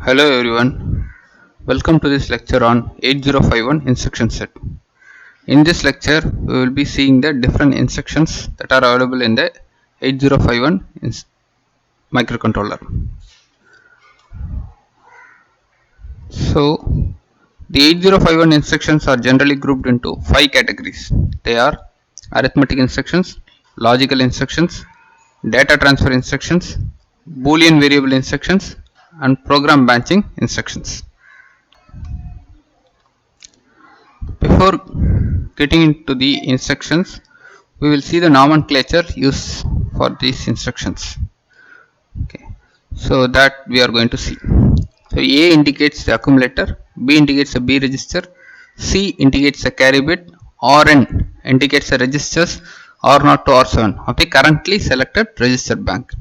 Hello everyone, welcome to this lecture on 8051 instruction set. In this lecture, we will be seeing the different instructions that are available in the 8051 microcontroller. So, the 8051 instructions are generally grouped into 5 categories. They are arithmetic instructions, logical instructions, data transfer instructions, boolean variable instructions, and program branching instructions. Before getting into the instructions, we will see the nomenclature used for these instructions. Okay, so that we are going to see. So A indicates the accumulator, B indicates a B register, C indicates a carry bit, Rn indicates the registers R0 to R7 of the currently selected register bank.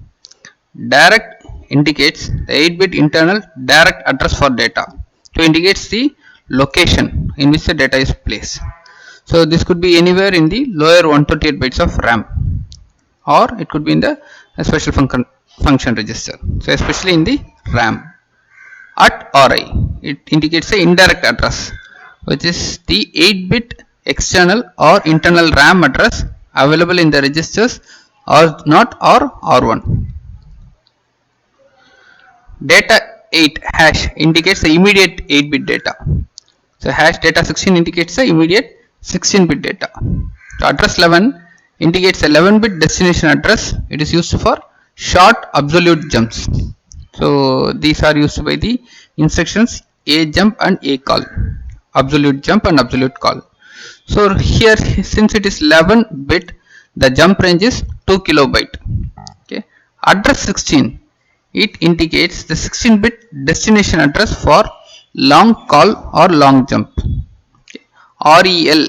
Direct indicates the 8-bit internal direct address for data. So indicates the location in which the data is placed. So this could be anywhere in the lower 128 bytes of RAM, or it could be in the special function register. So especially in the RAM. At RI, it indicates the indirect address, which is the 8-bit external or internal RAM address available in the registers R0 or R1. Data 8 hash indicates the immediate 8-bit data. So hash data 16 indicates the immediate 16-bit data. So address 11 indicates 11-bit destination address. It is used for short absolute jumps. So these are used by the instructions A jump and A call, absolute jump and absolute call. So here, since it is 11-bit, the jump range is 2 kilobyte. Okay. Address 16, it indicates the 16-bit destination address for long call or long jump. Okay. REL,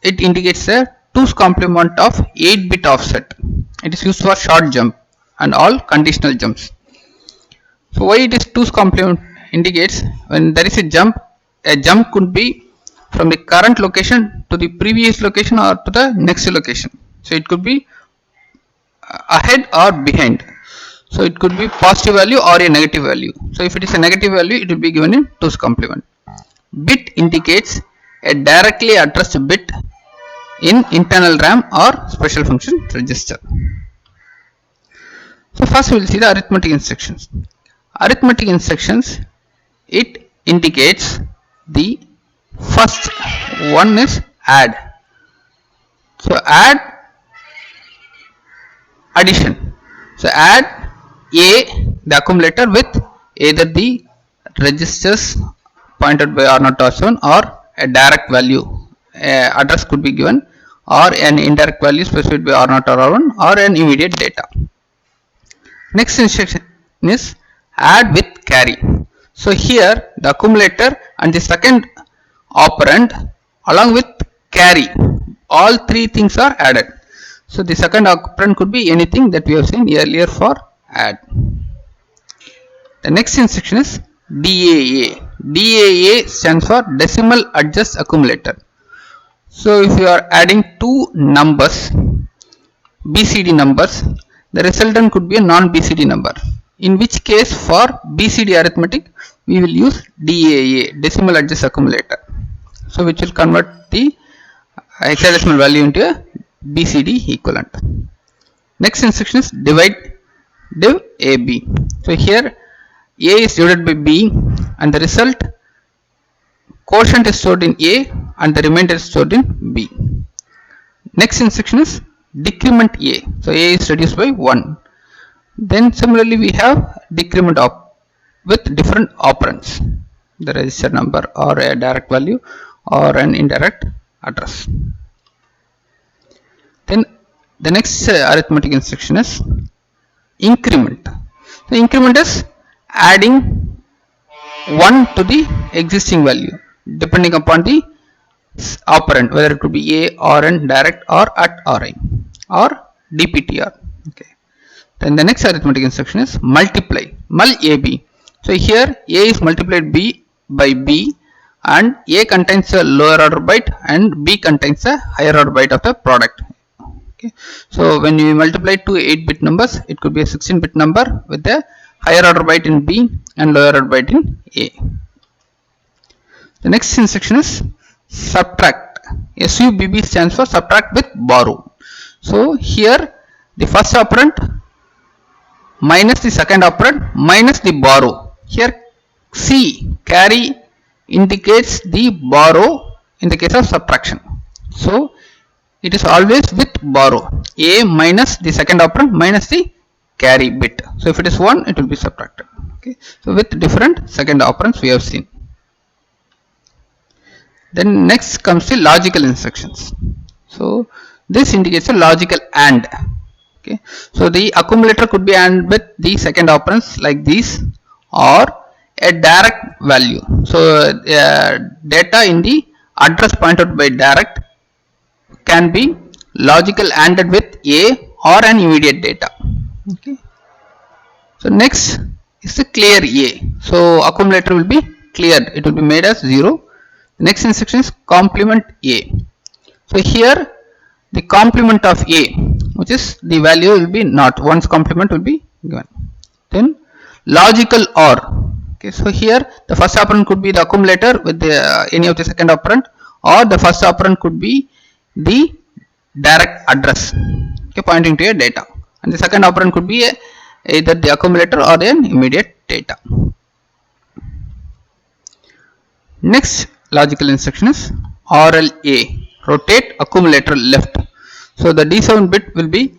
it indicates a 2's complement of 8-bit offset. It is used for short jump and all conditional jumps. So why it is 2's complement indicates when there is a jump could be from the current location to the previous location or to the next location. So it could be ahead or behind. So it could be positive value or a negative value. So if it is a negative value, it will be given in 2's complement. Bit indicates a directly addressed bit in internal RAM or special function register. So first we will see the arithmetic instructions. Arithmetic instructions, it indicates the first one is add. So add addition. So add A, the accumulator, with either the registers pointed by R0 to R7 or a direct value address could be given, or an indirect value specified by R0 or R1, or an immediate data. Next instruction is add with carry. So here the accumulator and the second operand along with carry, all three things are added. So the second operand could be anything that we have seen earlier for add. The next instruction is DAA. DAA stands for decimal adjust accumulator. So if you are adding two numbers, BCD numbers, the resultant could be a non-BCD number. In which case for BCD arithmetic, we will use DAA, decimal adjust accumulator. So which will convert the hexadecimal value into a BCD equivalent. Next instruction is divide, div AB. So here A is divided by B and the result quotient is stored in A and the remainder is stored in B. Next instruction is decrement A. So A is reduced by 1. Then similarly we have decrement with different operands, the register number or a direct value or an indirect address. Then the next arithmetic instruction is increment. So increment is adding 1 to the existing value depending upon the operand, whether it could be A, Rn, direct, or at Ri, or DPTR. Okay. Then the next arithmetic instruction is multiply, mul AB. So here A is multiplied B by B and A contains a lower order byte and B contains a higher order byte of the product. Okay. So when you multiply two 8-bit numbers, it could be a 16-bit number with a higher order byte in B and lower order byte in A. The next instruction is subtract. SUBB stands for subtract with borrow. So here the first operand minus the second operand minus the borrow. Here C, carry, indicates the borrow in the case of subtraction. So it is always with borrow. A minus the second operand minus the carry bit. So if it is 1, it will be subtracted. Okay. So with different second operands we have seen. Then next comes the logical instructions. So this indicates a logical AND. Okay. So the accumulator could be AND with the second operands like these, or a direct value. So data in the address pointed by direct can be logical ANDed with A or an immediate data. Okay. So next is the clear A. So accumulator will be cleared. It will be made as 0. The next instruction is complement A. So here the complement of A, which is the value will be not, one's complement will be given. Then logical OR. Okay, so here the first operand could be the accumulator with the, any of the second operand, or the first operand could be the direct address, okay, pointing to a data, and the second operand could be either the accumulator or an immediate data. Next logical instruction is RLA, rotate accumulator left. So the D7 bit will be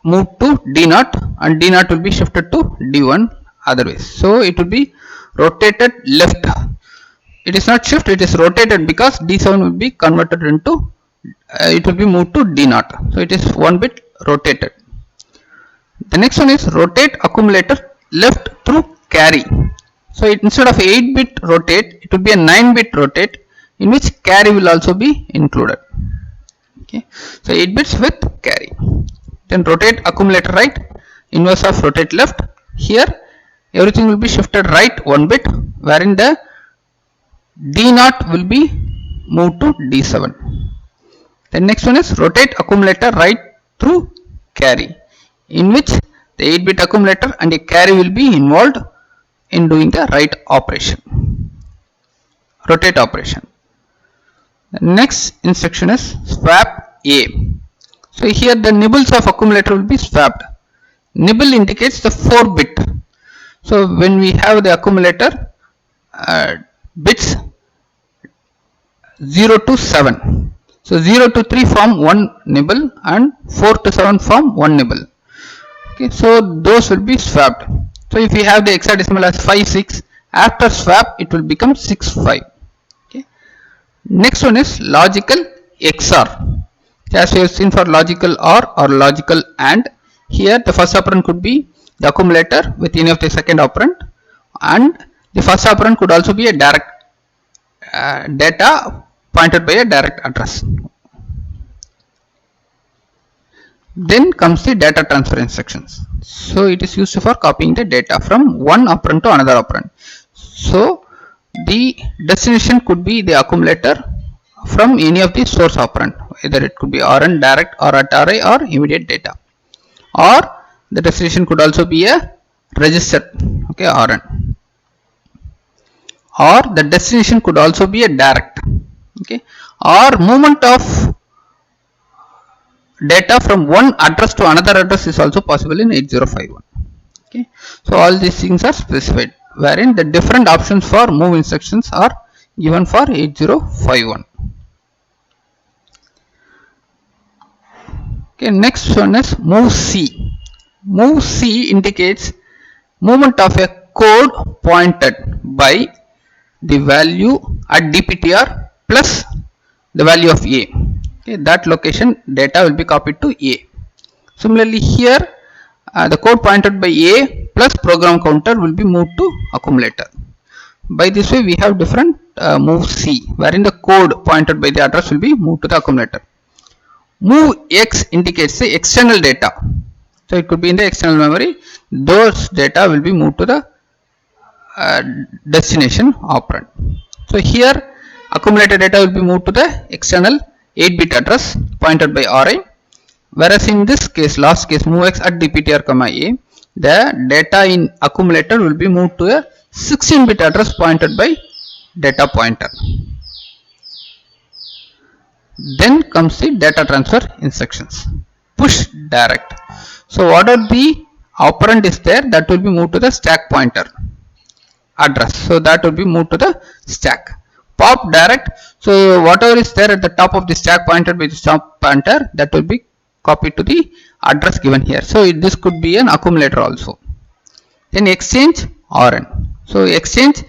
moved to D0 and D0 will be shifted to D1 otherwise. So it will be rotated left. It is not shift, it is rotated, because D7 will be converted into, it will be moved to D0. So it is 1 bit rotated. The next one is rotate accumulator left through carry. So instead of 8 bit rotate, it will be a 9 bit rotate, in which carry will also be included. Okay. So 8 bits with carry. Then rotate accumulator right, inverse of rotate left. Here everything will be shifted right 1 bit, wherein the D0 will be moved to D7. The next one is rotate accumulator right through carry, in which the 8 bit accumulator and a carry will be involved in doing the right operation, rotate operation. The next instruction is swap A. So here the nibbles of accumulator will be swapped. Nibble indicates the 4 bit. So when we have the accumulator bits 0 to 7, so 0 to 3 form 1 nibble and 4 to 7 form 1 nibble. Okay, so those will be swapped. So if we have the hexadecimal as 5 6, after swap it will become 6 5. Okay. Next one is logical XOR. As we have seen for logical OR or logical AND, here the first operand could be the accumulator with any of the second operand, and the first operand could also be a direct data pointed by a direct address. Then comes the data transfer instructions. So it is used for copying the data from one operand to another operand. So the destination could be the accumulator from any of the source operand, either it could be RN, direct, or at array, or immediate data, or the destination could also be a register, okay, RN, or the destination could also be a direct, okay, or movement of data from one address to another address is also possible in 8051. Okay, so all these things are specified, wherein the different options for move instructions are given for 8051. Okay, next one is move C. Move C indicates movement of a code pointed by the value at DPTR plus the value of A. Okay, that location data will be copied to A. Similarly here the code pointed by A plus program counter will be moved to accumulator. By this way we have different move C, wherein the code pointed by the address will be moved to the accumulator. Move X indicates the external data. So it could be in the external memory. Those data will be moved to the destination operand. So here accumulated data will be moved to the external 8-bit address pointed by RI, whereas in this case, last case, move X at DPTR, A, the data in accumulator will be moved to a 16-bit address pointed by data pointer. Then comes the data transfer instructions. Push direct. So whatever the operand is there, that will be moved to the stack pointer address. So that will be moved to the stack. Pop direct. So whatever is there at the top of the stack pointed by the stack pointer, that will be copied to the address given here. So this could be an accumulator also. Then exchange Rn. So exchange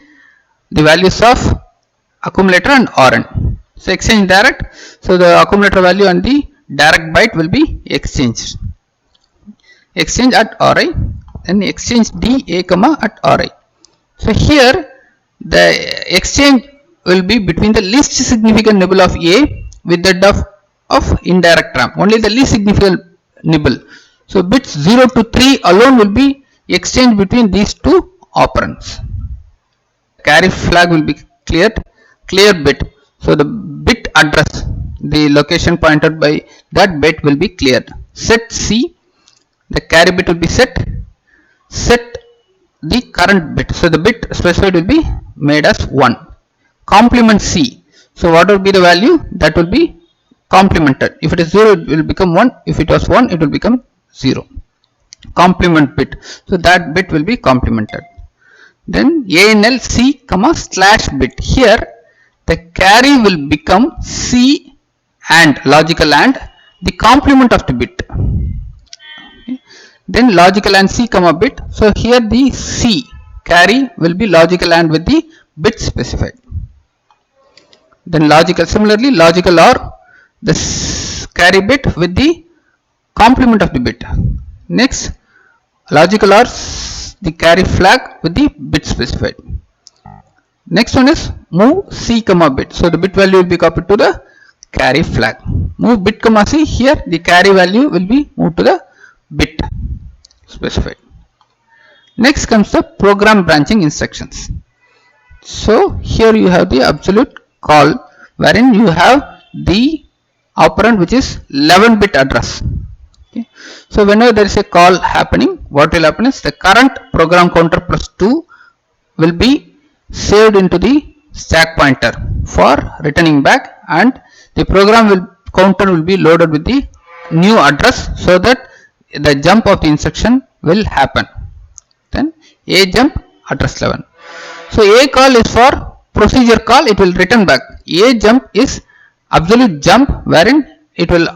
the values of accumulator and Rn. So exchange direct. So the accumulator value and the direct byte will be exchanged. Exchange at Ri, and exchange DA comma at Ri. So here the exchange will be between the least significant nibble of A with that of indirect RAM. Only the least significant nibble. So bits 0 to 3 alone will be exchanged between these two operands. Carry flag will be cleared, clear bit. So the bit address, the location pointed by that bit will be cleared. Set C, the carry bit will be set. Set the current bit. So the bit specified will be made as 1. Complement C. So what will be the value? That will be complemented. If it is 0, it will become 1. If it was 1, it will become 0. Complement bit. So that bit will be complemented. Then ANL C comma slash bit. Here the carry will become C and logical and the complement of the bit. Okay. Then logical and C comma bit. So here the C carry will be logical and with the bit specified. Then logical, similarly logical or the carry bit with the complement of the bit. Next logical or the carry flag with the bit specified. Next one is move C comma bit. So the bit value will be copied to the carry flag. Move bit comma C. Here the carry value will be moved to the bit specified. Next comes the program branching instructions. So here you have the absolute call wherein you have the operand which is 11-bit address. Okay. So whenever there is a call happening, what will happen is the current program counter plus 2 will be saved into the stack pointer for returning back, and the program counter will be loaded with the new address so that the jump of the instruction will happen. Then A jump address 11. So A call is for procedure call, it will return back. A jump is absolute jump wherein it will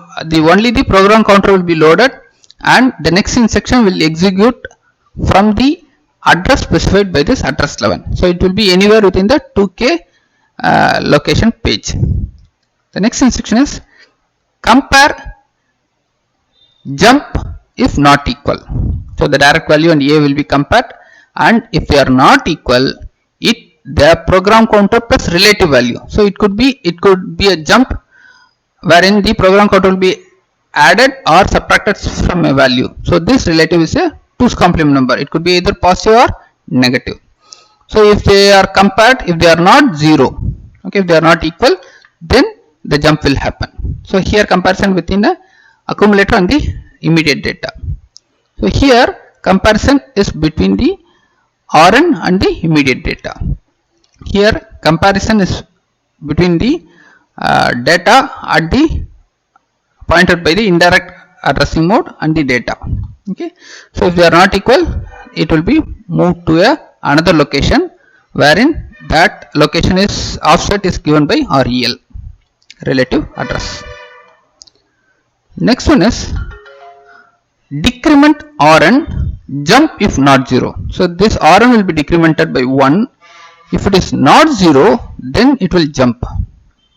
only the program counter will be loaded and the next instruction will execute from the address specified by this address 11. So it will be anywhere within the 2K location page. The next instruction is compare jump if not equal. So the direct value and A will be compared, and if they are not equal, the program counter plus relative value. So it could be a jump wherein the program counter will be added or subtracted from a value. So this relative is a 2's complement number. It could be either positive or negative. So if they are compared, if they are not 0, okay, if they are not equal, then the jump will happen. So here comparison within the accumulator and the immediate data. So here comparison is between the Rn and the immediate data. Here comparison is between the data at the pointed by the indirect addressing mode and the data. Okay. So if they are not equal, it will be moved to another location wherein that location is offset is given by REL, relative address. Next one is decrement Rn jump if not 0. So this Rn will be decremented by 1. If it is not 0, then it will jump.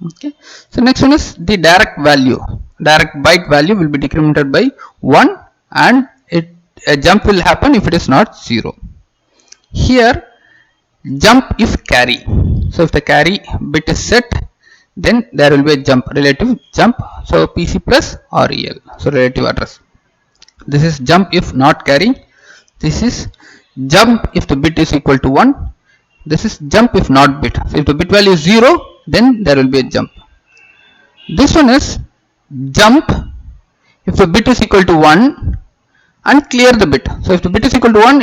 Okay. So next one is the direct value. Direct byte value will be decremented by 1 and a jump will happen if it is not 0. Here jump if carry. So if the carry bit is set, then there will be a jump, relative jump. So PC plus REL, so relative address. This is jump if not carry. This is jump if the bit is equal to 1. This is jump if not bit. So if the bit value is 0, then there will be a jump. This one is jump if the bit is equal to 1 and clear the bit. So if the bit is equal to 1,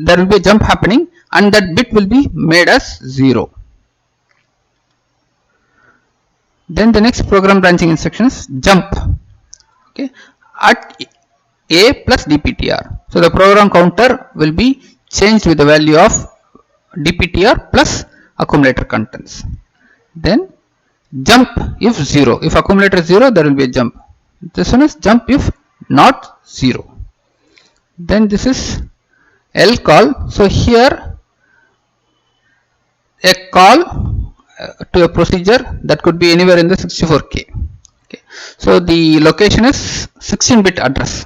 there will be a jump happening and that bit will be made as 0. Then the next program branching instruction is jump, okay, at A plus DPTR. So the program counter will be changed with the value of DPTR plus accumulator contents. Then jump if 0. If accumulator is 0, there will be a jump. This one is jump if not 0. Then this is L call. So here a call to a procedure that could be anywhere in the 64K. Okay. So the location is 16-bit address.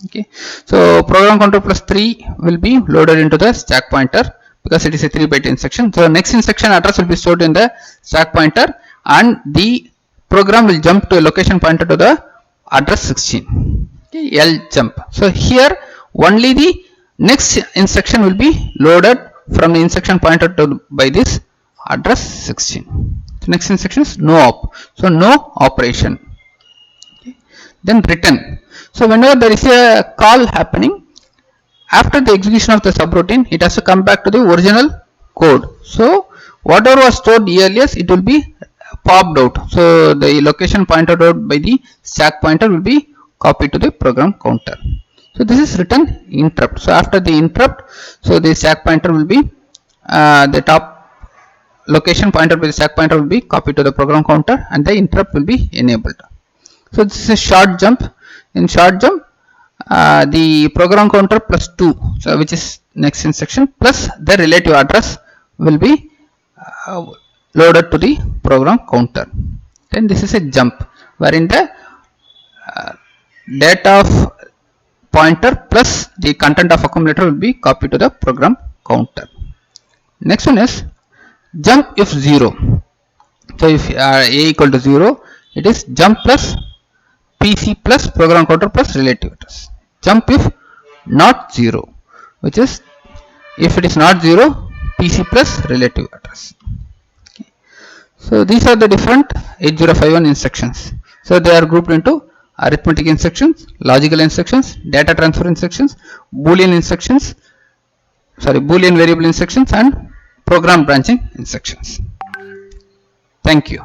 Okay. So program counter plus 3 will be loaded into the stack pointer because it is a 3-byte instruction. So next instruction address will be stored in the stack pointer and the program will jump to a location pointer to the address 16. Okay. L jump. So here only the next instruction will be loaded from the instruction pointer to by this address 16. So next instruction is no op. So no operation. Okay. Then return. So whenever there is a call happening, after the execution of the subroutine, it has to come back to the original code. So whatever was stored earlier, it will be popped out. So the location pointed out by the stack pointer will be copied to the program counter. So this is return interrupt. So after the interrupt, so the stack pointer will be the top location pointer by the stack pointer will be copied to the program counter and the interrupt will be enabled. So this is a short jump. In short jump, the program counter plus 2, so which is next instruction, plus the relative address will be loaded to the program counter. Then this is a jump wherein the data of pointer plus the content of accumulator will be copied to the program counter. Next one is jump if 0. So if A equal to 0, it is jump plus PC plus program counter plus relative address. Jump if not 0, which is if it is not 0, PC plus relative address. Okay. So these are the different 8051 instructions. So they are grouped into arithmetic instructions, logical instructions, data transfer instructions, Boolean instructions, Boolean variable instructions and program branching instructions. Thank you.